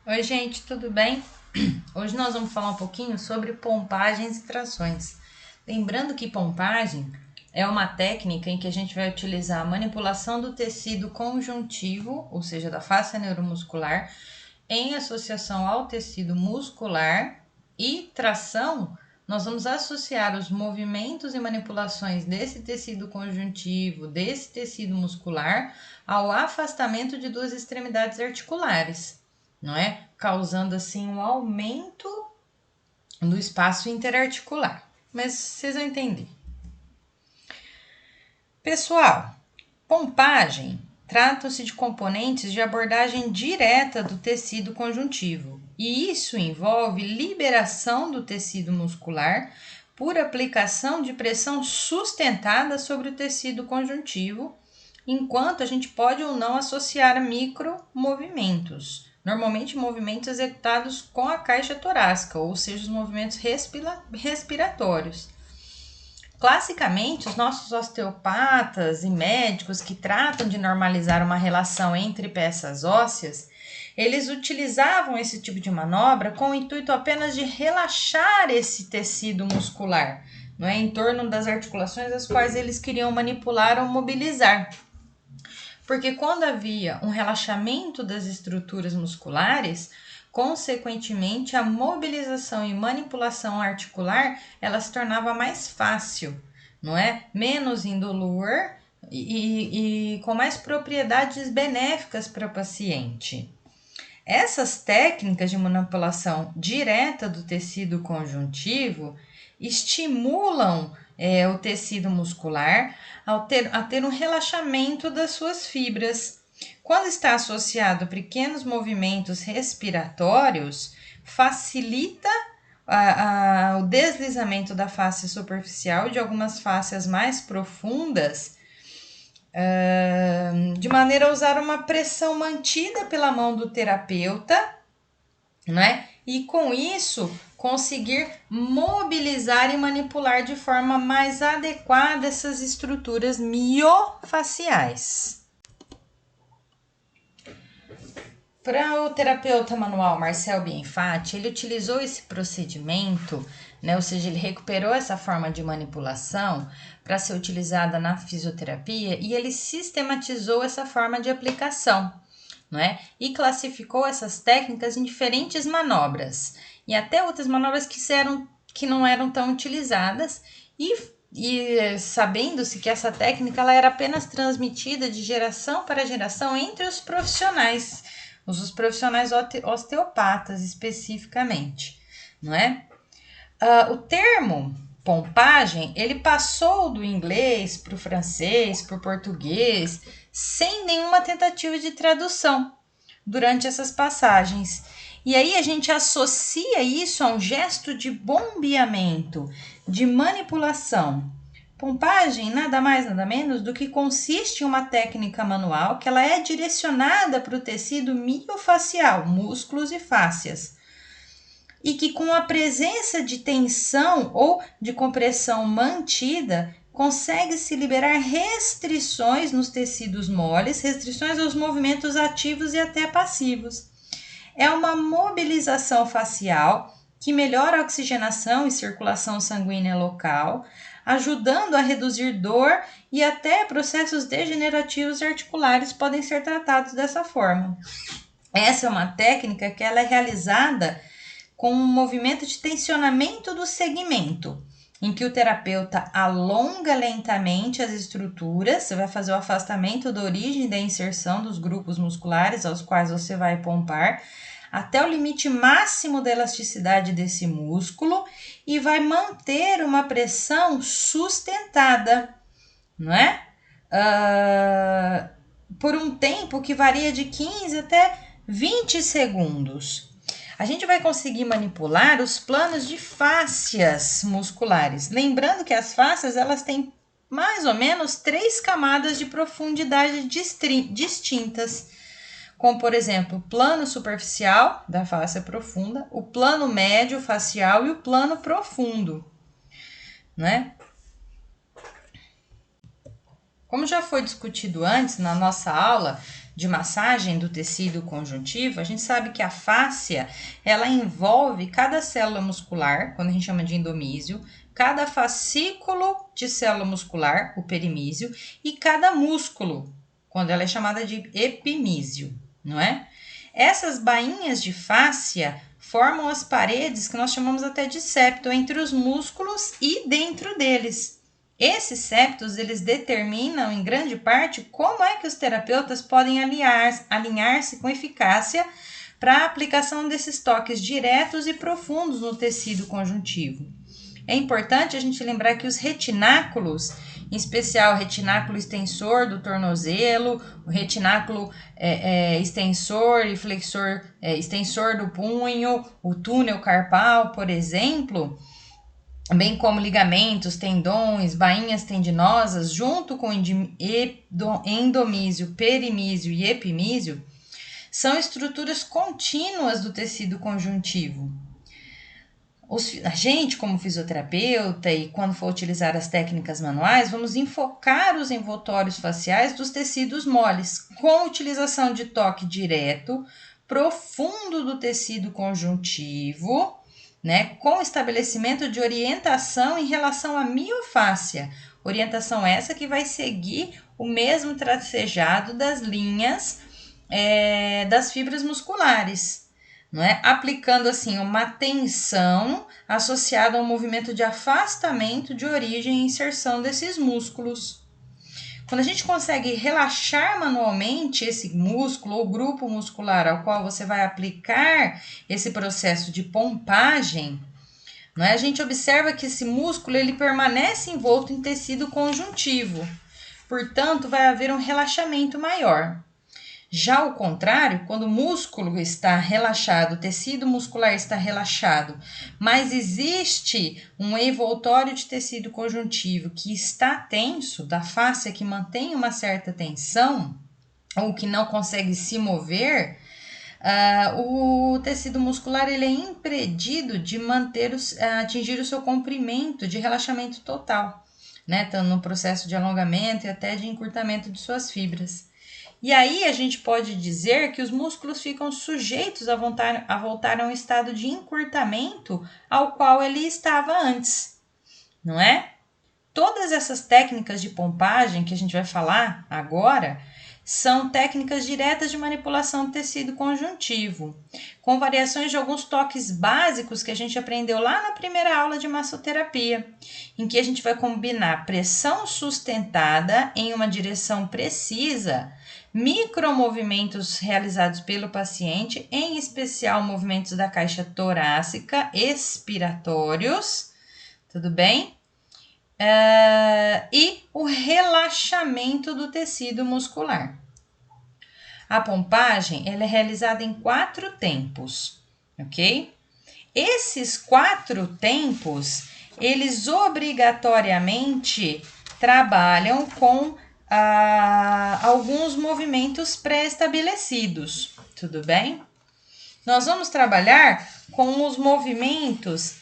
Oi, gente, tudo bem? Hoje nós vamos falar um pouquinho sobre pompagens e trações. Lembrando que pompagem é uma técnica em que a gente vai utilizar a manipulação do tecido conjuntivo, ou seja, da face neuromuscular, em associação ao tecido muscular, e tração, nós vamos associar os movimentos e manipulações desse tecido conjuntivo, desse tecido muscular, ao afastamento de duas extremidades articulares, não é? Causando assim um aumento do espaço interarticular. Mas vocês vão entender. Pessoal, pompagem trata-se de componentes de abordagem direta do tecido conjuntivo, e isso envolve liberação do tecido muscular por aplicação de pressão sustentada sobre o tecido conjuntivo, enquanto a gente pode ou não associar micromovimentos, normalmente movimentos executados com a caixa torácica, ou seja, os movimentos respiratórios. Classicamente, os nossos osteopatas e médicos que tratam de normalizar uma relação entre peças ósseas, eles utilizavam esse tipo de manobra com o intuito apenas de relaxar esse tecido muscular, não é, em torno das articulações as quais eles queriam manipular ou mobilizar. Porque quando havia um relaxamento das estruturas musculares, consequentemente a mobilização e manipulação articular ela se tornava mais fácil, não é? Menos indolor e com mais propriedades benéficas para o paciente. Essas técnicas de manipulação direta do tecido conjuntivo estimulam o tecido muscular a ter um relaxamento das suas fibras. Quando está associado a pequenos movimentos respiratórios, facilita o deslizamento da face superficial de algumas fáscias mais profundas, de maneira a usar uma pressão mantida pela mão do terapeuta, né? E com isso conseguir mobilizar e manipular de forma mais adequada essas estruturas miofaciais. Para o terapeuta manual Marcel Bienfatti, ele utilizou esse procedimento, né, ou seja, ele recuperou essa forma de manipulação para ser utilizada na fisioterapia e ele sistematizou essa forma de aplicação, não é? E classificou essas técnicas em diferentes manobras e até outras manobras que não eram tão utilizadas e sabendo-se que essa técnica ela era apenas transmitida de geração para geração entre os profissionais osteopatas especificamente, não é? O termo pompagem, ele passou do inglês para o francês, para o português, sem nenhuma tentativa de tradução durante essas passagens. E aí a gente associa isso a um gesto de bombeamento, de manipulação. Pompagem nada mais nada menos do que consiste em uma técnica manual que ela é direcionada para o tecido miofacial, músculos e fáscias, e que com a presença de tensão ou de compressão mantida consegue-se liberar restrições nos tecidos moles, restrições aos movimentos ativos e até passivos. É uma mobilização facial que melhora a oxigenação e circulação sanguínea local, ajudando a reduzir dor e até processos degenerativos articulares podem ser tratados dessa forma. Essa é uma técnica que ela é realizada com um movimento de tensionamento do segmento, em que o terapeuta alonga lentamente as estruturas, você vai fazer o afastamento da origem da inserção dos grupos musculares aos quais você vai pompar, até o limite máximo da elasticidade desse músculo e vai manter uma pressão sustentada, não é? Por um tempo que varia de 15 até 20 segundos. A gente vai conseguir manipular os planos de fáscias musculares. Lembrando que as fáscias elas têm mais ou menos 3 camadas de profundidade distintas, como por exemplo, o plano superficial da face profunda, o plano médio facial e o plano profundo, né? Como já foi discutido antes na nossa aula de massagem do tecido conjuntivo, a gente sabe que a fáscia, ela envolve cada célula muscular, quando a gente chama de endomísio, cada fascículo de célula muscular, o perimísio, e cada músculo, quando ela é chamada de epimísio, não é? Essas bainhas de fáscia formam as paredes que nós chamamos até de septo entre os músculos e dentro deles. Esses septos, eles determinam em grande parte como é que os terapeutas podem alinhar-se com eficácia para a aplicação desses toques diretos e profundos no tecido conjuntivo. É importante a gente lembrar que os retináculos, em especial o retináculo extensor do tornozelo, o retináculo extensor e flexor, extensor do punho, o túnel carpal, por exemplo, bem como ligamentos, tendões, bainhas tendinosas, junto com endomísio, perimísio e epimísio, são estruturas contínuas do tecido conjuntivo. A gente, como fisioterapeuta, e quando for utilizar as técnicas manuais, vamos enfocar os envoltórios faciais dos tecidos moles, com utilização de toque direto, profundo do tecido conjuntivo, né, com estabelecimento de orientação em relação à miofáscia. Orientação essa que vai seguir o mesmo tracejado das linhas das fibras musculares. Não é? Aplicando assim uma tensão associada ao movimento de afastamento de origem e inserção desses músculos. Quando a gente consegue relaxar manualmente esse músculo ou grupo muscular ao qual você vai aplicar esse processo de pompagem, não é? A gente observa que esse músculo ele permanece envolto em tecido conjuntivo, portanto vai haver um relaxamento maior. Já ao contrário, quando o músculo está relaxado, o tecido muscular está relaxado, mas existe um envoltório de tecido conjuntivo que está tenso, da fáscia que mantém uma certa tensão, ou que não consegue se mover, o tecido muscular ele é impedido de atingir o seu comprimento de relaxamento total, né? Estando no processo de alongamento e até de encurtamento de suas fibras. E aí a gente pode dizer que os músculos ficam sujeitos a voltar a um estado de encurtamento ao qual ele estava antes, não é? Todas essas técnicas de pompagem que a gente vai falar agora são técnicas diretas de manipulação do tecido conjuntivo, com variações de alguns toques básicos que a gente aprendeu lá na primeira aula de massoterapia, em que a gente vai combinar pressão sustentada em uma direção precisa, micromovimentos realizados pelo paciente, em especial movimentos da caixa torácica expiratórios, tudo bem? E o relaxamento do tecido muscular. A pompagem ela é realizada em 4 tempos, ok? Esses 4 tempos, eles obrigatoriamente trabalham com alguns movimentos pré-estabelecidos, tudo bem? Nós vamos trabalhar com os movimentos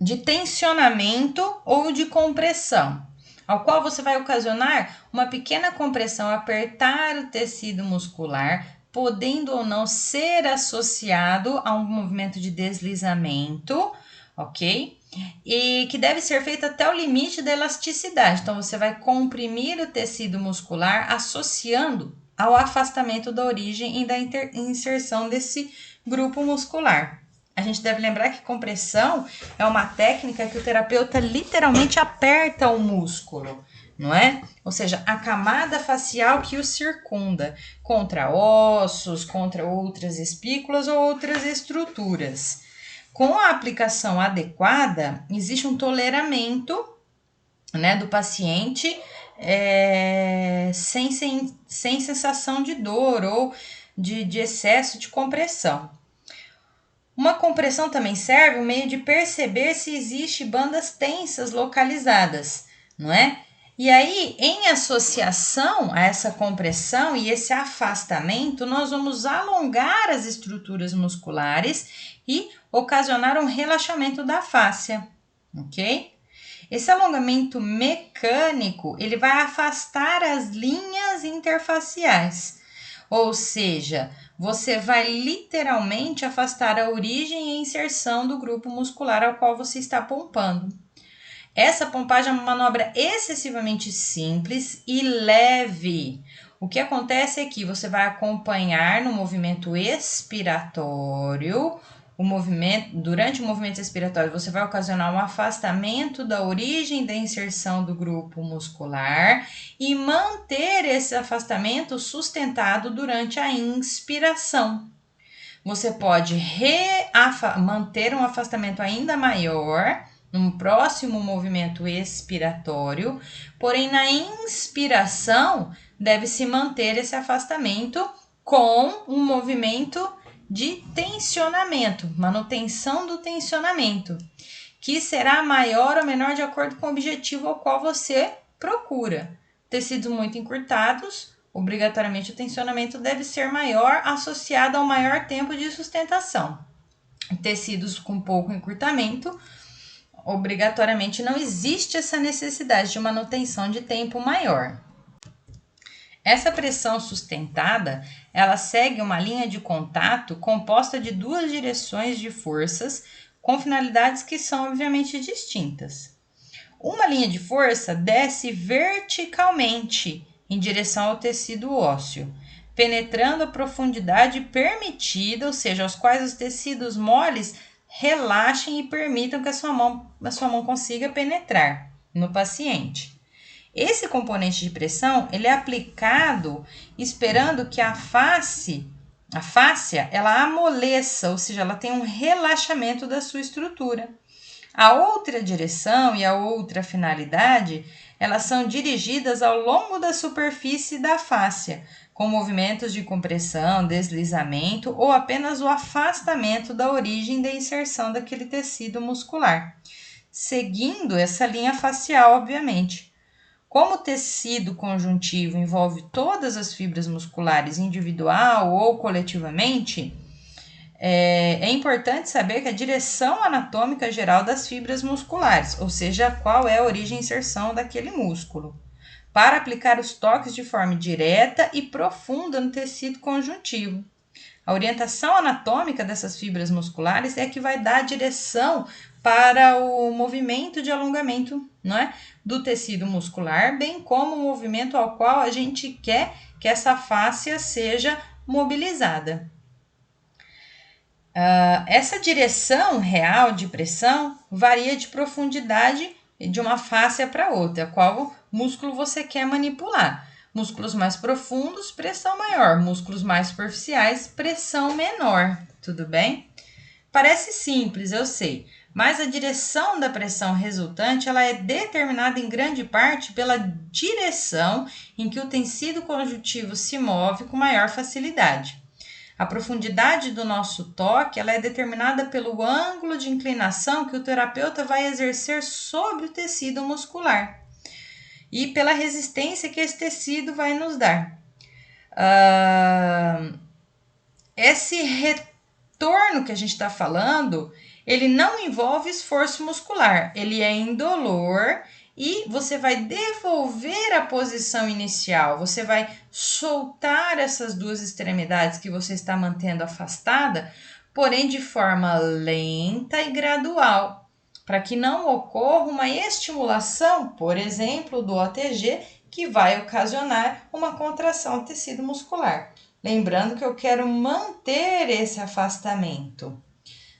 de tensionamento ou de compressão, ao qual você vai ocasionar uma pequena compressão, apertar o tecido muscular, podendo ou não ser associado a um movimento de deslizamento, ok? E que deve ser feito até o limite da elasticidade. Então, você vai comprimir o tecido muscular associando ao afastamento da origem e da inserção desse grupo muscular. A gente deve lembrar que compressão é uma técnica que o terapeuta literalmente aperta o músculo, não é? Ou seja, a camada facial que o circunda, contra ossos, contra outras espículas ou outras estruturas. Com a aplicação adequada, existe um toleramento, né, do paciente sem sensação de dor ou de excesso de compressão. Uma compressão também serve o meio de perceber se existe bandas tensas localizadas, não é? E aí, em associação a essa compressão e esse afastamento, nós vamos alongar as estruturas musculares e ocasionar um relaxamento da fáscia, ok? Esse alongamento mecânico, ele vai afastar as linhas interfaciais, ou seja, você vai literalmente afastar a origem e a inserção do grupo muscular ao qual você está pompando. Essa pompagem é uma manobra excessivamente simples e leve. O que acontece é que você vai acompanhar no movimento expiratório, durante o movimento expiratório, você vai ocasionar um afastamento da origem da inserção do grupo muscular e manter esse afastamento sustentado durante a inspiração. Você pode manter um afastamento ainda maior num próximo movimento expiratório, porém na inspiração deve-se manter esse afastamento com um movimento de tensionamento, manutenção do tensionamento, que será maior ou menor de acordo com o objetivo ao qual você procura. Tecidos muito encurtados, obrigatoriamente o tensionamento deve ser maior, associado ao maior tempo de sustentação. Tecidos com pouco encurtamento, obrigatoriamente não existe essa necessidade de manutenção de tempo maior. Essa pressão sustentada, ela segue uma linha de contato composta de duas direções de forças com finalidades que são obviamente distintas. Uma linha de força desce verticalmente em direção ao tecido ósseo, penetrando a profundidade permitida, ou seja, aos quais os tecidos moles relaxem e permitam que a sua mão consiga penetrar no paciente. Esse componente de pressão, ele é aplicado esperando que a fáscia, ela amoleça, ou seja, ela tem um relaxamento da sua estrutura. A outra direção e a outra finalidade, elas são dirigidas ao longo da superfície da fáscia, com movimentos de compressão, deslizamento ou apenas o afastamento da origem da inserção daquele tecido muscular, seguindo essa linha facial, obviamente. Como o tecido conjuntivo envolve todas as fibras musculares individual ou coletivamente, é importante saber que a direção anatômica geral das fibras musculares, ou seja, qual é a origem e inserção daquele músculo, para aplicar os toques de forma direta e profunda no tecido conjuntivo. A orientação anatômica dessas fibras musculares é que vai dar a direção para o movimento de alongamento, não é, do tecido muscular, bem como o movimento ao qual a gente quer que essa fáscia seja mobilizada. Essa direção real de pressão varia de profundidade de uma fáscia para outra, qual músculo você quer manipular. Músculos mais profundos, pressão maior. Músculos mais superficiais, pressão menor. Tudo bem? Parece simples, eu sei, mas a direção da pressão resultante ela é determinada em grande parte pela direção em que o tecido conjuntivo se move com maior facilidade. A profundidade do nosso toque ela é determinada pelo ângulo de inclinação que o terapeuta vai exercer sobre o tecido muscular e pela resistência que esse tecido vai nos dar. Esse retorno que a gente está falando, ele não envolve esforço muscular, ele é indolor e você vai devolver a posição inicial, você vai soltar essas duas extremidades que você está mantendo afastada, porém de forma lenta e gradual, para que não ocorra uma estimulação, por exemplo, do OTG, que vai ocasionar uma contração do tecido muscular. Lembrando que eu quero manter esse afastamento,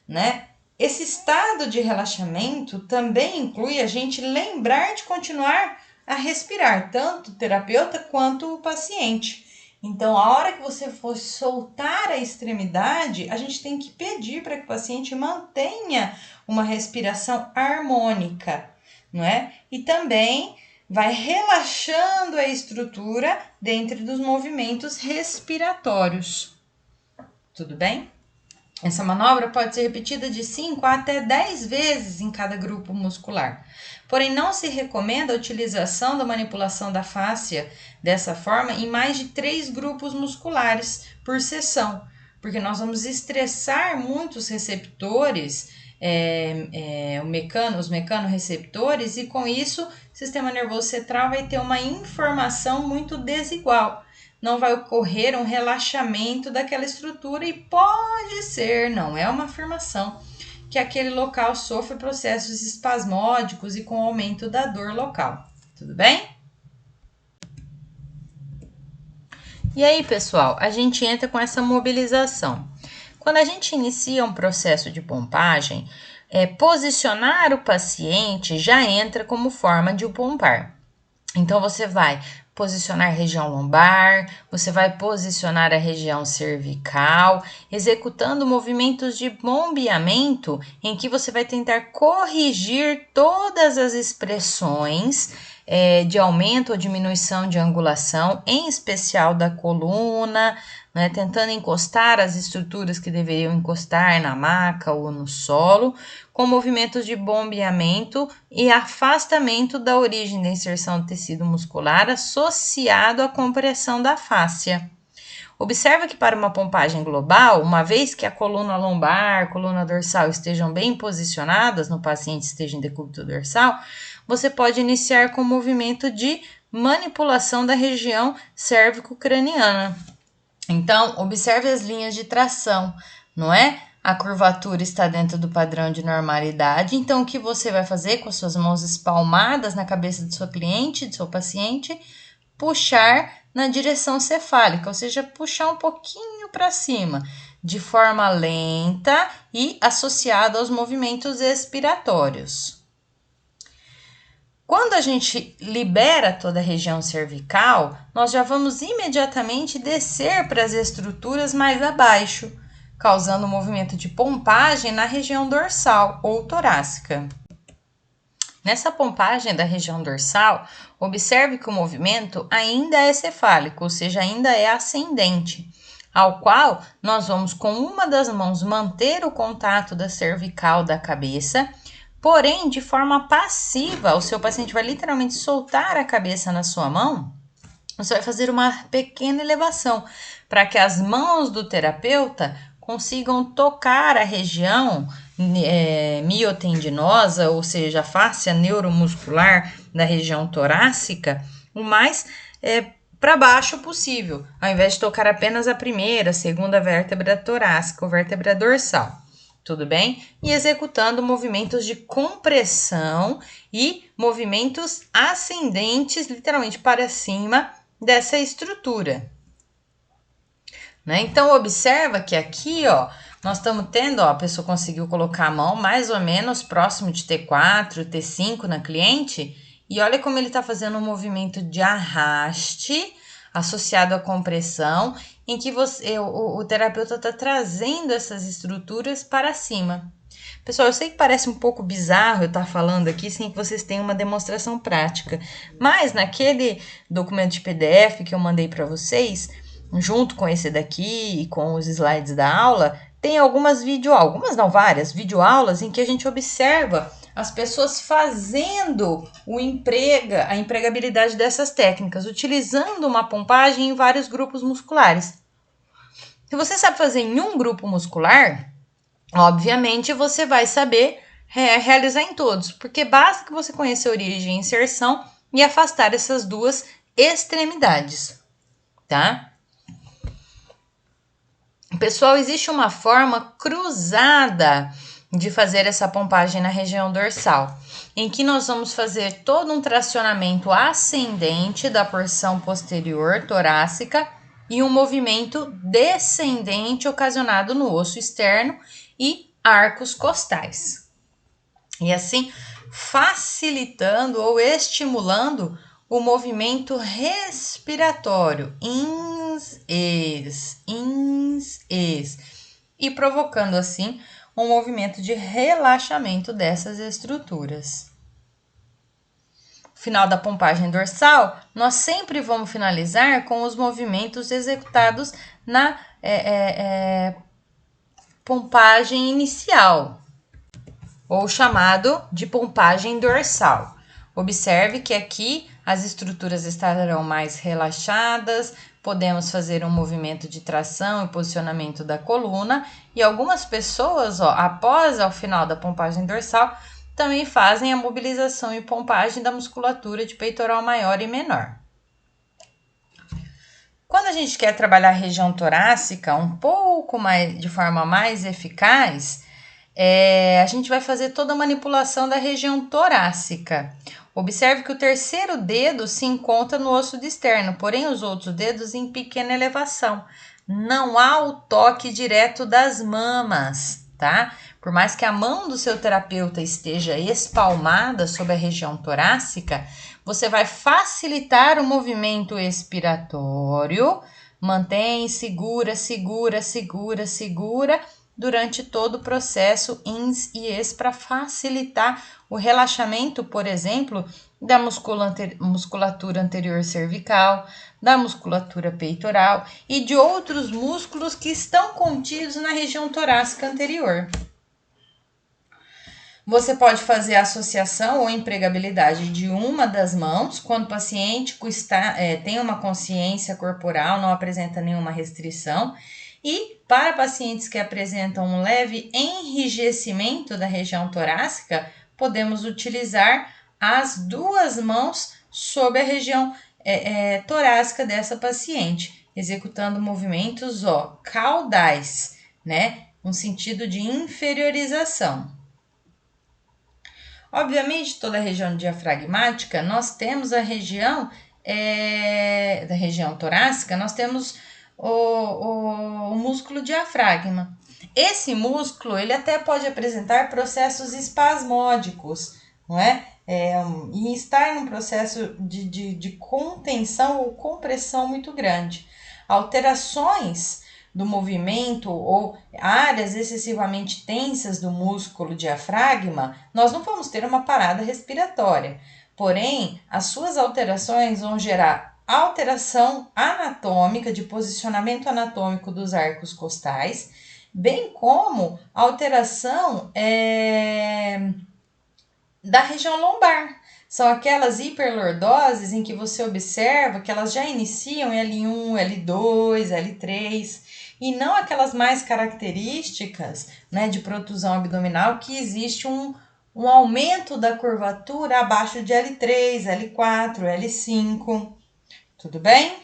né? Esse estado de relaxamento também inclui a gente lembrar de continuar a respirar, tanto o terapeuta quanto o paciente. Então, a hora que você for soltar a extremidade, a gente tem que pedir para que o paciente mantenha uma respiração harmônica, não é? E também vai relaxando a estrutura dentro dos movimentos respiratórios. Tudo bem? Essa manobra pode ser repetida de 5 até 10 vezes em cada grupo muscular. Porém, não se recomenda a utilização da manipulação da fáscia dessa forma em mais de 3 grupos musculares por sessão, porque nós vamos estressar muitos receptores os mecanorreceptores, e com isso o sistema nervoso central vai ter uma informação muito desigual. Não vai ocorrer um relaxamento daquela estrutura e pode ser, não é uma afirmação, que aquele local sofre processos espasmódicos e com aumento da dor local. Tudo bem? E aí, pessoal, a gente entra com essa mobilização. Quando a gente inicia um processo de pompagem, posicionar o paciente já entra como forma de o pompar. Então, você vai posicionar a região lombar, você vai posicionar a região cervical, executando movimentos de bombeamento em que você vai tentar corrigir todas as expressões de aumento ou diminuição de angulação, em especial da coluna, né, tentando encostar as estruturas que deveriam encostar na maca ou no solo, com movimentos de bombeamento e afastamento da origem da inserção do tecido muscular associado à compressão da fáscia. Observa que para uma pompagem global, uma vez que a coluna lombar, coluna dorsal estejam bem posicionadas no paciente esteja em decúbito dorsal, você pode iniciar com o movimento de manipulação da região cérvico-craniana. Então, observe as linhas de tração, não é? A curvatura está dentro do padrão de normalidade. Então, o que você vai fazer com as suas mãos espalmadas na cabeça do seu cliente, do seu paciente? Puxar na direção cefálica, ou seja, puxar um pouquinho para cima, de forma lenta e associada aos movimentos expiratórios. Quando a gente libera toda a região cervical, nós já vamos imediatamente descer para as estruturas mais abaixo, causando um movimento de pompagem na região dorsal ou torácica. Nessa pompagem da região dorsal, observe que o movimento ainda é cefálico, ou seja, ainda é ascendente, ao qual nós vamos com uma das mãos manter o contato da cervical da cabeça, porém de forma passiva. O seu paciente vai literalmente soltar a cabeça na sua mão, você vai fazer uma pequena elevação para que as mãos do terapeuta consigam tocar a região miotendinosa, ou seja, a fáscia neuromuscular da região torácica, o mais para baixo possível, ao invés de tocar apenas a primeira, segunda vértebra torácica ou vértebra dorsal. Tudo bem? E executando movimentos de compressão e movimentos ascendentes, literalmente para cima dessa estrutura. Né? Então, observa que aqui, ó, nós estamos tendo, ó, a pessoa conseguiu colocar a mão mais ou menos próximo de T4, T5 na cliente, e olha como ele está fazendo um movimento de arraste associado à compressão, em que o terapeuta está trazendo essas estruturas para cima. Pessoal, eu sei que parece um pouco bizarro eu estar falando aqui sem que vocês tenham uma demonstração prática, mas naquele documento de PDF que eu mandei para vocês, junto com esse daqui e com os slides da aula, tem algumas várias videoaulas em que a gente observa as pessoas fazendo a empregabilidade dessas técnicas, utilizando uma pompagem em vários grupos musculares. Se você sabe fazer em um grupo muscular, obviamente você vai saber realizar em todos, porque basta que você conheça a origem e inserção e afastar essas duas extremidades, tá? Pessoal, existe uma forma cruzada de fazer essa pompagem na região dorsal, em que nós vamos fazer todo um tracionamento ascendente da porção posterior torácica e um movimento descendente ocasionado no osso externo e arcos costais. E assim, facilitando ou estimulando o movimento respiratório, ins, ex, e provocando assim um movimento de relaxamento dessas estruturas. Final da pompagem dorsal, nós sempre vamos finalizar com os movimentos executados na pompagem inicial, ou chamado de pompagem dorsal. Observe que aqui as estruturas estarão mais relaxadas, podemos fazer um movimento de tração e posicionamento da coluna, e algumas pessoas, após ao final da pompagem dorsal, também fazem a mobilização e pompagem da musculatura de peitoral maior e menor. Quando a gente quer trabalhar a região torácica um pouco mais, de forma mais eficaz, a gente vai fazer toda a manipulação da região torácica. Observe que o terceiro dedo se encontra no osso externo, porém os outros dedos em pequena elevação. Não há o toque direto das mamas, tá? Por mais que a mão do seu terapeuta esteja espalmada sobre a região torácica, você vai facilitar o movimento expiratório. Mantém, segura, segura, segura, segura durante todo o processo ins e ex para facilitar o relaxamento, por exemplo, da musculatura anterior cervical, da musculatura peitoral e de outros músculos que estão contidos na região torácica anterior. Você pode fazer a associação ou empregabilidade de uma das mãos quando o paciente tem uma consciência corporal, não apresenta nenhuma restrição. E para pacientes que apresentam um leve enrijecimento da região torácica, podemos utilizar as duas mãos sobre a região torácica dessa paciente, executando movimentos caudais, né? No sentido de inferiorização. Obviamente, toda a região diafragmática, nós temos a região da região torácica, nós temos o músculo diafragma. Esse músculo, ele até pode apresentar processos espasmódicos, não é? E estar num processo de contenção ou compressão muito grande. Alterações do movimento ou áreas excessivamente tensas do músculo diafragma, nós não vamos ter uma parada respiratória. Porém, as suas alterações vão gerar alteração anatômica, de posicionamento anatômico dos arcos costais, bem como alteração da região lombar. São aquelas hiperlordoses em que você observa que elas já iniciam L1, L2, L3, e não aquelas mais características, né, de protusão abdominal, que existe um aumento da curvatura abaixo de L3, L4, L5. Tudo bem?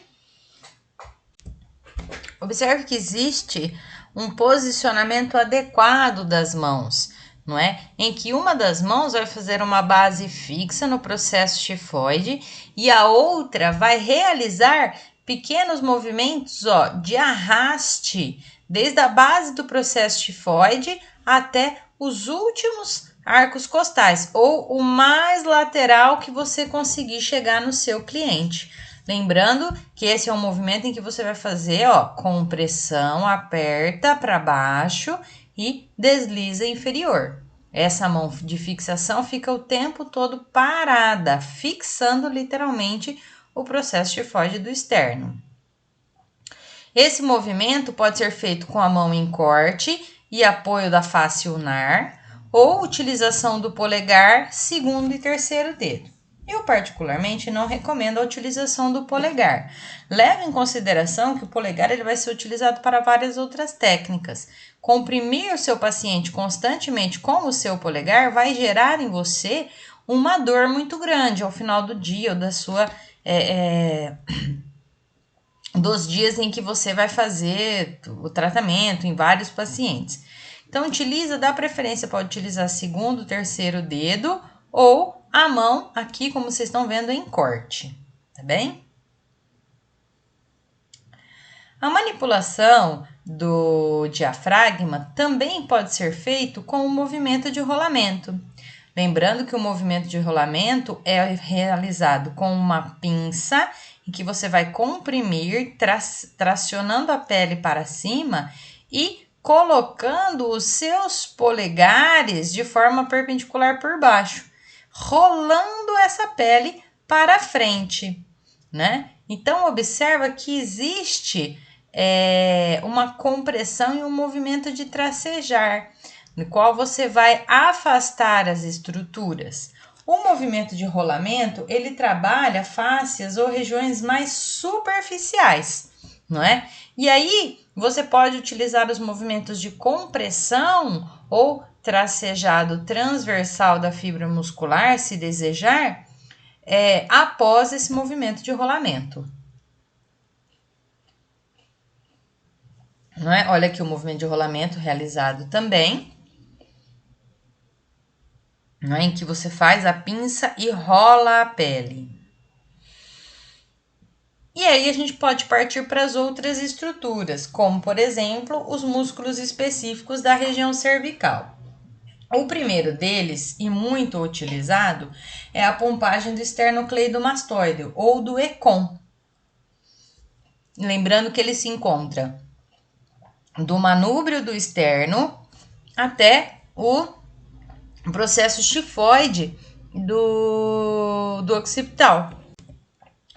Observe que existe um posicionamento adequado das mãos, não é? Em que uma das mãos vai fazer uma base fixa no processo xifoide e a outra vai realizar pequenos movimentos de arraste, desde a base do processo xifoide até os últimos arcos costais, ou o mais lateral que você conseguir chegar no seu cliente. Lembrando que esse é um movimento em que você vai fazer, compressão, aperta para baixo e desliza inferior. Essa mão de fixação fica o tempo todo parada, fixando literalmente o processo xifoide do externo. Esse movimento pode ser feito com a mão em corte e apoio da face ulnar, ou utilização do polegar, segundo e terceiro dedo. Eu particularmente não recomendo a utilização do polegar. Leve em consideração que o polegar ele vai ser utilizado para várias outras técnicas. Comprimir o seu paciente constantemente com o seu polegar vai gerar em você uma dor muito grande ao final do dia ou da sua dos dias em que você vai fazer o tratamento em vários pacientes. Então, dá preferência para utilizar segundo, terceiro dedo ou a mão aqui, como vocês estão vendo, em corte, tá bem? A manipulação do diafragma também pode ser feito com o movimento de rolamento. Lembrando que o movimento de rolamento é realizado com uma pinça em que você vai comprimir, tracionando a pele para cima e colocando os seus polegares de forma perpendicular por baixo, rolando essa pele para frente, né? Então, observa que existe uma compressão e um movimento de tracejar, no qual você vai afastar as estruturas. O movimento de rolamento, ele trabalha fáscias ou regiões mais superficiais, não é? E aí, você pode utilizar os movimentos de compressão ou tracejado transversal da fibra muscular, se desejar, após esse movimento de rolamento. Não é? Olha aqui o movimento de rolamento realizado também, não é? Em que você faz a pinça e rola a pele. E aí a gente pode partir para as outras estruturas, como por exemplo, os músculos específicos da região cervical. O primeiro deles, e muito utilizado, é a pompagem do esternocleidomastoide, ou do ECOM. Lembrando que ele se encontra do manúbrio do esterno até o processo xifoide do occipital.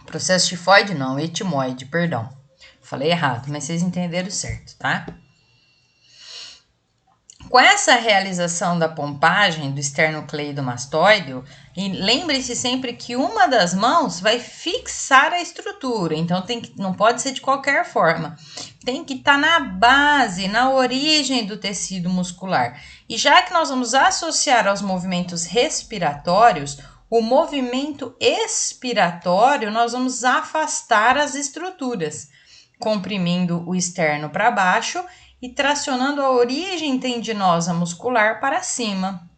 Processo xifoide não, etimoide, perdão. Falei errado, mas vocês entenderam certo, tá? Com essa realização da pompagem do esternocleidomastoide, e lembre-se sempre que uma das mãos vai fixar a estrutura, então não pode ser de qualquer forma. Tem que estar na base, na origem do tecido muscular. E já que nós vamos associar aos movimentos respiratórios, o movimento expiratório, nós vamos afastar as estruturas, comprimindo o externo para baixo e tracionando a origem tendinosa muscular para cima,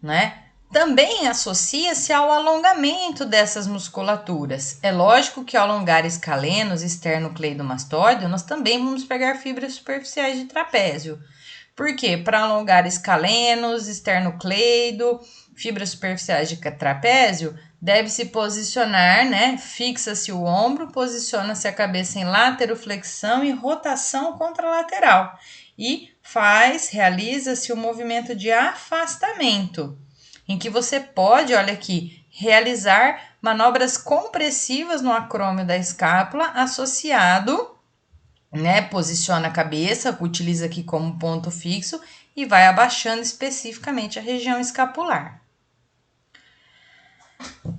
né? Também associa-se ao alongamento dessas musculaturas. É lógico que ao alongar escalenos, esternocleidomastoide, nós também vamos pegar fibras superficiais de trapézio. Por quê? Para alongar escalenos, esternocleido, fibras superficiais de trapézio, deve-se posicionar, né? Fixa-se o ombro, posiciona-se a cabeça em lateroflexão e rotação contralateral. E realiza-se o movimento de afastamento, em que você pode, olha aqui, realizar manobras compressivas no acrômio da escápula associado, né? Posiciona a cabeça, utiliza aqui como ponto fixo e vai abaixando especificamente a região escapular.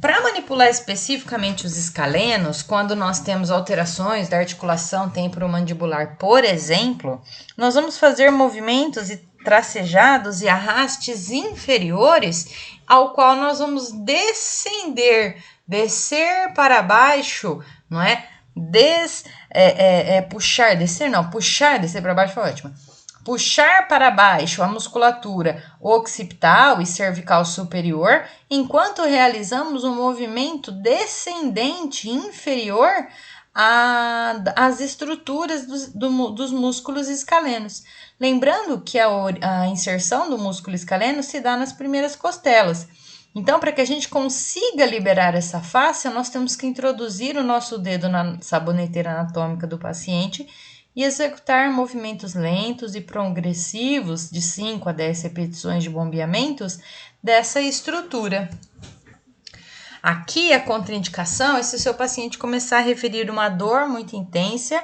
Para manipular especificamente os escalenos, quando nós temos alterações da articulação temporomandibular, por exemplo, nós vamos fazer movimentos tracejados e arrastes inferiores, ao qual nós vamos descer para baixo, não é? Puxar, descer para baixo foi ótimo. Puxar para baixo a musculatura occipital e cervical superior, enquanto realizamos um movimento descendente inferior às estruturas dos músculos escalenos. Lembrando que a inserção do músculo escaleno se dá nas primeiras costelas. Então, para que a gente consiga liberar essa fáscia, nós temos que introduzir o nosso dedo na saboneteira anatômica do paciente e executar movimentos lentos e progressivos de 5 a 10 repetições de bombeamentos dessa estrutura. Aqui a contraindicação é se o seu paciente começar a referir uma dor muito intensa,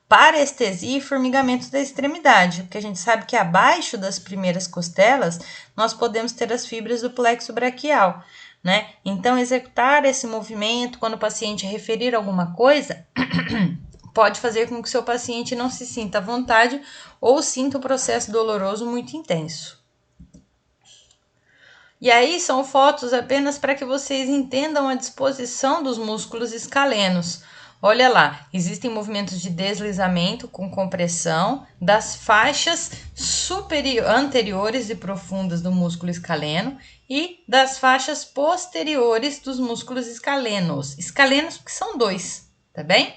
parestesia e formigamento da extremidade, porque a gente sabe que abaixo das primeiras costelas nós podemos ter as fibras do plexo braquial, né? Então, executar esse movimento quando o paciente referir alguma coisa pode fazer com que o seu paciente não se sinta à vontade ou sinta um processo doloroso muito intenso. E aí são fotos apenas para que vocês entendam a disposição dos músculos escalenos. Olha lá, existem movimentos de deslizamento com compressão das faixas anteriores e profundas do músculo escaleno e das faixas posteriores dos músculos escalenos. Escalenos porque são 2, tá bem?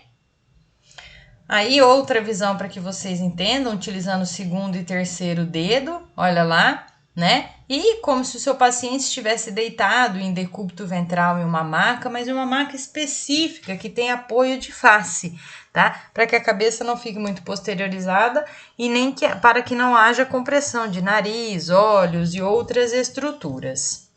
Aí outra visão para que vocês entendam, utilizando o segundo e terceiro dedo, olha lá, né? E como se o seu paciente estivesse deitado em decúbito ventral em uma maca, mas em uma maca específica que tem apoio de face, tá? Para que a cabeça não fique muito posteriorizada e nem para que não haja compressão de nariz, olhos e outras estruturas.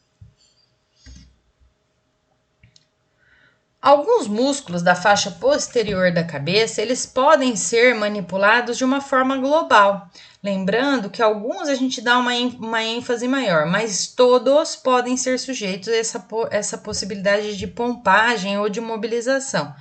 Alguns músculos da faixa posterior da cabeça, eles podem ser manipulados de uma forma global. Lembrando que alguns a gente dá uma ênfase maior, mas todos podem ser sujeitos a essa possibilidade de pompagem ou de mobilização.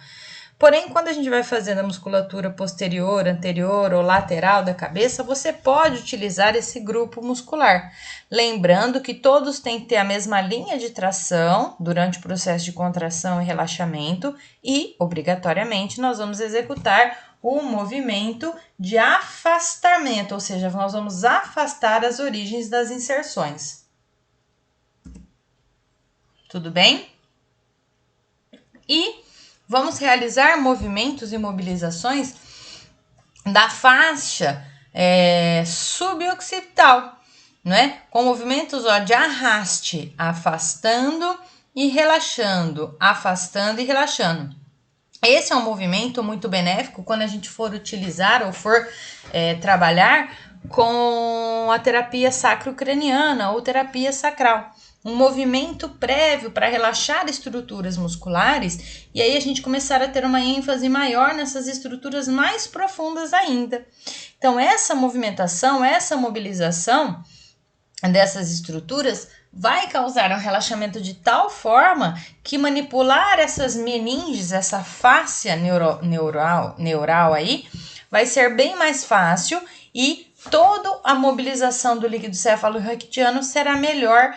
Porém, quando a gente vai fazendo a musculatura posterior, anterior ou lateral da cabeça, você pode utilizar esse grupo muscular. Lembrando que todos têm que ter a mesma linha de tração durante o processo de contração e relaxamento e, obrigatoriamente, nós vamos executar o movimento de afastamento, ou seja, nós vamos afastar as origens das inserções. Tudo bem? E vamos realizar movimentos e mobilizações da faixa suboccipital, né? Com movimentos de arraste, afastando e relaxando, afastando e relaxando. Esse é um movimento muito benéfico quando a gente for utilizar ou for trabalhar com a terapia sacrocraniana ou terapia sacral. Um movimento prévio para relaxar estruturas musculares e aí a gente começar a ter uma ênfase maior nessas estruturas mais profundas ainda. Então, essa movimentação, essa mobilização dessas estruturas vai causar um relaxamento de tal forma que manipular essas meninges, essa fáscia neural aí, vai ser bem mais fácil e toda a mobilização do líquido cefalo-ractiano será melhor,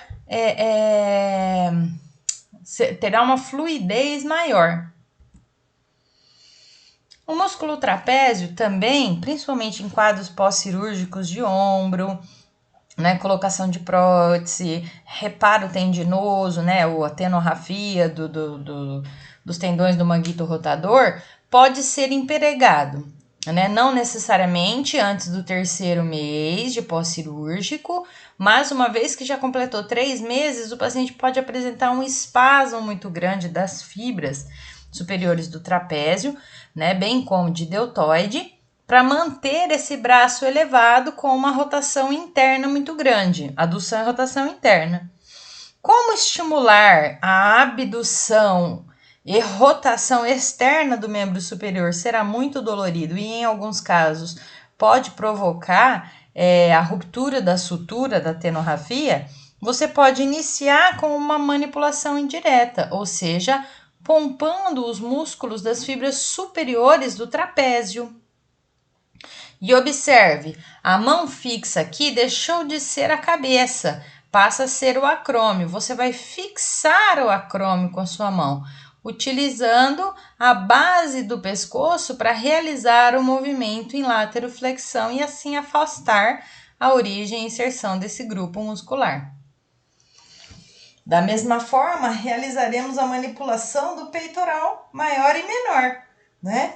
terá uma fluidez maior. O músculo trapézio também, principalmente em quadros pós-cirúrgicos de ombro, né, colocação de prótese, reparo tendinoso, né, ou a tenorrafia dos tendões do manguito rotador, pode ser empregado, né, não necessariamente antes do 3º mês de pós-cirúrgico, mas uma vez que já completou 3 meses, o paciente pode apresentar um espasmo muito grande das fibras superiores do trapézio, né, bem como de deltoide, para manter esse braço elevado com uma rotação interna muito grande, adução e rotação interna. Como estimular a abdução e rotação externa do membro superior será muito dolorido e, em alguns casos, pode provocar a ruptura da sutura da tenorrafia, você pode iniciar com uma manipulação indireta, ou seja, pompando os músculos das fibras superiores do trapézio. E observe, a mão fixa aqui deixou de ser a cabeça, passa a ser o acrômio. Você vai fixar o acrômio com a sua mão, utilizando a base do pescoço para realizar o movimento em lateroflexão e assim afastar a origem e inserção desse grupo muscular. Da mesma forma, realizaremos a manipulação do peitoral maior e menor, né?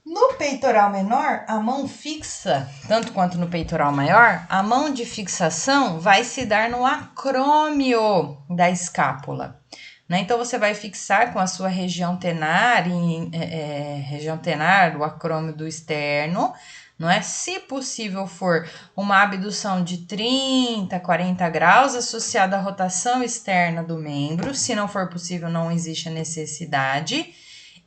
No peitoral menor, a mão fixa, tanto quanto no peitoral maior, a mão de fixação vai se dar no acrômio da escápula, né? Então, você vai fixar com a sua região tenar, o acrômio do externo, não é? Se possível for uma abdução de 30, 40 graus associada à rotação externa do membro, se não for possível, não existe a necessidade.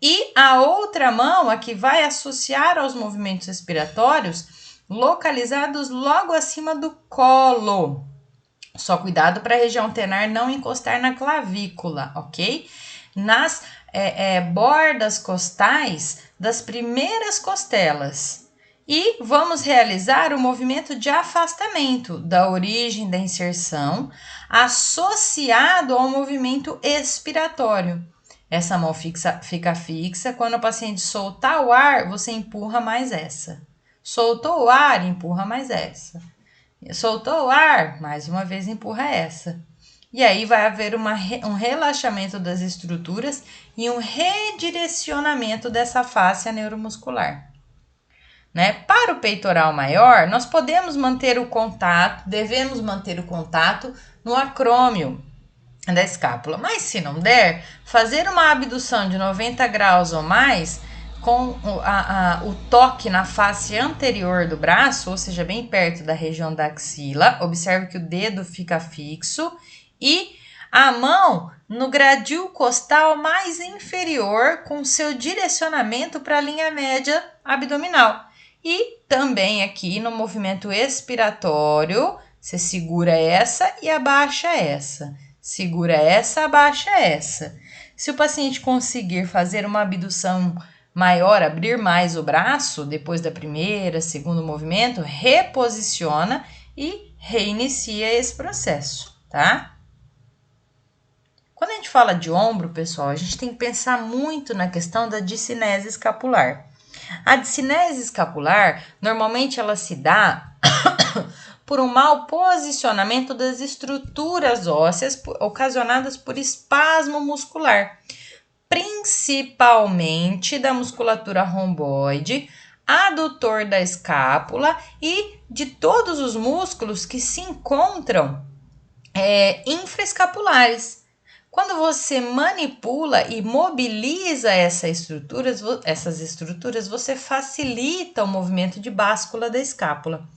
E a outra mão, a que vai associar aos movimentos respiratórios, localizados logo acima do colo. Só cuidado para a região tenar não encostar na clavícula, ok? Nas bordas costais das primeiras costelas. E vamos realizar o movimento de afastamento da origem da inserção, associado ao movimento expiratório. Essa mão fica fixa. Quando o paciente soltar o ar, você empurra mais essa. Soltou o ar, empurra mais essa. Soltou o ar, mais uma vez empurra essa. E aí vai haver um relaxamento das estruturas e um redirecionamento dessa fáscia neuromuscular. Né? Para o peitoral maior, nós podemos manter o contato, devemos manter o contato no acrômio da escápula, mas se não der, fazer uma abdução de 90 graus ou mais com o toque na face anterior do braço, ou seja, bem perto da região da axila. Observe que o dedo fica fixo e A mão no gradil costal mais inferior, com seu direcionamento para a linha média abdominal. E também aqui no movimento expiratório, você segura essa e abaixa essa. Segura essa, abaixa essa. Se o paciente conseguir fazer uma abdução maior, abrir mais o braço depois da primeira, segundo movimento, reposiciona e reinicia esse processo, tá? Quando a gente fala de ombro, pessoal, a gente tem que pensar muito na questão da discinese escapular. A discinese escapular, normalmente ela se dá por um mau posicionamento das estruturas ósseas ocasionadas por espasmo muscular, principalmente da musculatura romboide, adutor da escápula e de todos os músculos que se encontram infraescapulares. Quando você manipula e mobiliza essas estruturas, você facilita o movimento de báscula da escápula.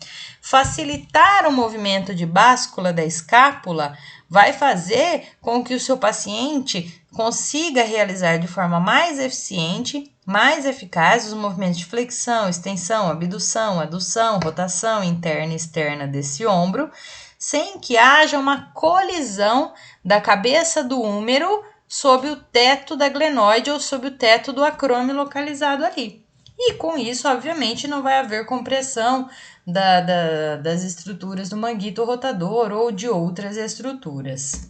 Facilitar o movimento de báscula da escápula vai fazer com que o seu paciente consiga realizar de forma mais eficiente, mais eficaz os movimentos de flexão, extensão, abdução, adução, rotação interna e externa desse ombro, sem que haja uma colisão da cabeça do húmero sob o teto da glenoide ou sob o teto do acrômio localizado ali. E com isso, obviamente, não vai haver compressão das estruturas do manguito rotador ou de outras estruturas.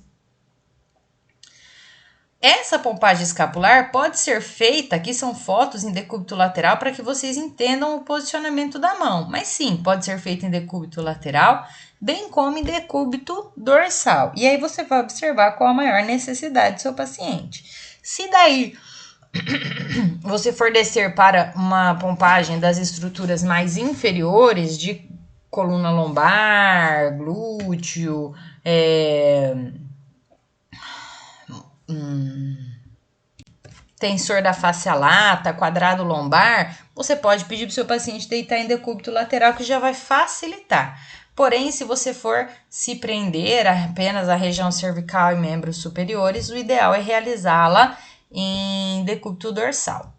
Essa pompagem escapular pode ser feita, aqui são fotos em decúbito lateral para que vocês entendam o posicionamento da mão, mas sim, pode ser feita em decúbito lateral, bem como em decúbito dorsal. E aí você vai observar qual a maior necessidade do seu paciente. Se daí você for descer para uma pompagem das estruturas mais inferiores, de coluna lombar, glúteo, tensor da face lata, quadrado lombar, você pode pedir para o seu paciente deitar em decúbito lateral, que já vai facilitar. Porém, se você for se prender apenas à região cervical e membros superiores, o ideal é realizá-la em decúbito dorsal.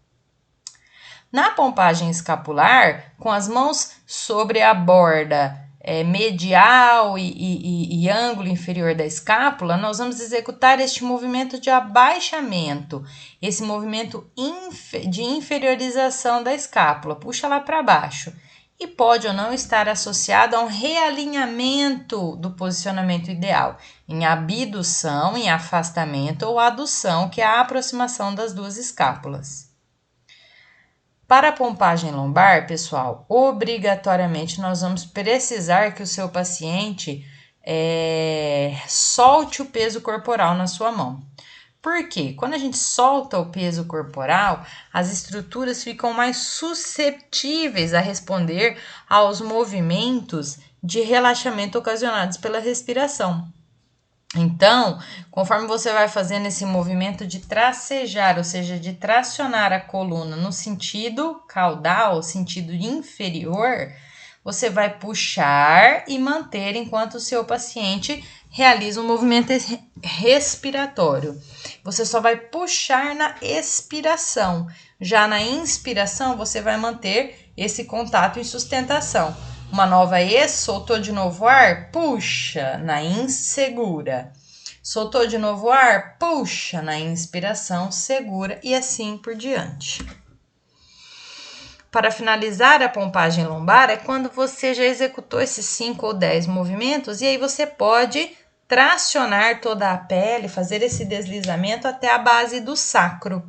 Na pompagem escapular, com as mãos sobre a borda medial e ângulo inferior da escápula, nós vamos executar este movimento de abaixamento, esse movimento de inferiorização da escápula, puxa lá para baixo. E pode ou não estar associado a um realinhamento do posicionamento ideal, em abdução, em afastamento ou adução, que é a aproximação das duas escápulas. Para a pompagem lombar, pessoal, obrigatoriamente nós vamos precisar que o seu paciente solte o peso corporal na sua mão. Por quê? Quando a gente solta o peso corporal, as estruturas ficam mais suscetíveis a responder aos movimentos de relaxamento ocasionados pela respiração. Então, conforme você vai fazendo esse movimento de tracejar, ou seja, de tracionar a coluna no sentido caudal, sentido inferior, você vai puxar e manter enquanto o seu paciente realiza um movimento respiratório. Você só vai puxar na expiração. Já na inspiração, você vai manter esse contato em sustentação. Uma nova soltou de novo ar, puxa, na segura. Soltou de novo ar, puxa, na inspiração, segura e assim por diante. Para finalizar a pompagem lombar é quando você já executou esses 5 ou 10 movimentos e aí você pode tracionar toda a pele, fazer esse deslizamento até a base do sacro,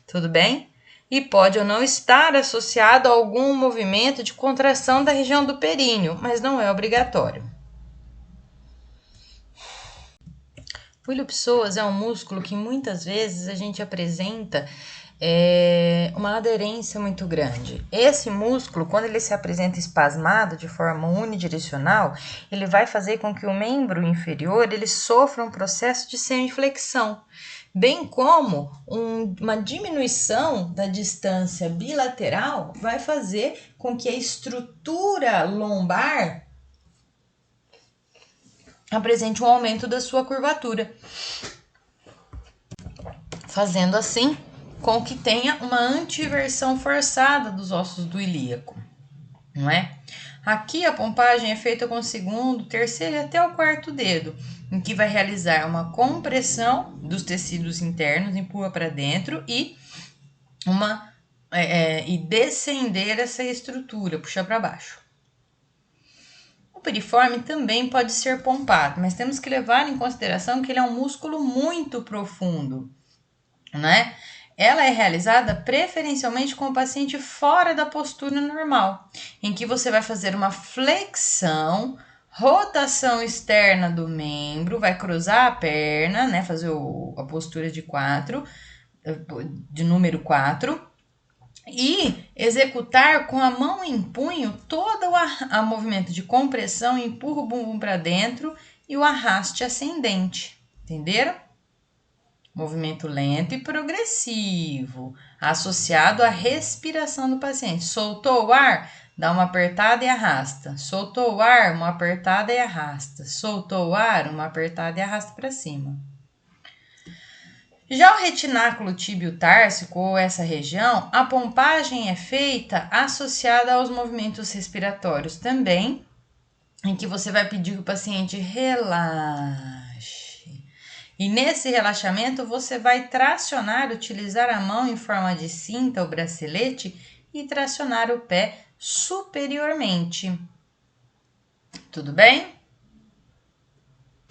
tudo bem? E pode ou não estar associado a algum movimento de contração da região do períneo, mas não é obrigatório. O ilho-psoas é um músculo que muitas vezes a gente apresenta uma aderência muito grande. Esse músculo, quando ele se apresenta espasmado de forma unidirecional, ele vai fazer com que o membro inferior ele sofra um processo de semiflexão, bem como uma diminuição da distância bilateral vai fazer com que a estrutura lombar apresente um aumento da sua curvatura, fazendo assim com que tenha uma antiversão forçada dos ossos do ilíaco, não é? Aqui a pompagem é feita com o segundo, terceiro e até o quarto dedo, em que vai realizar uma compressão dos tecidos internos, empurra para dentro e e descender essa estrutura, puxar para baixo. O piriforme também pode ser pompado, mas temos que levar em consideração que ele é um músculo muito profundo, né? Ela é realizada preferencialmente com o paciente fora da postura normal, em que você vai fazer uma flexão, rotação externa do membro, vai cruzar a perna, né? Fazer a postura de número 4, e executar com a mão em punho todo o movimento de compressão, empurra o bumbum para dentro e o arraste ascendente, entenderam? Movimento lento e progressivo, associado à respiração do paciente. Soltou o ar, dá uma apertada e arrasta. Soltou o ar, uma apertada e arrasta. Soltou o ar, uma apertada e arrasta para cima. Já o retináculo tíbio-társico, ou essa região, a pompagem é feita associada aos movimentos respiratórios também, em que você vai pedir que o paciente relaxe. E nesse relaxamento você vai tracionar, utilizar a mão em forma de cinta ou bracelete e tracionar o pé superiormente. Tudo bem?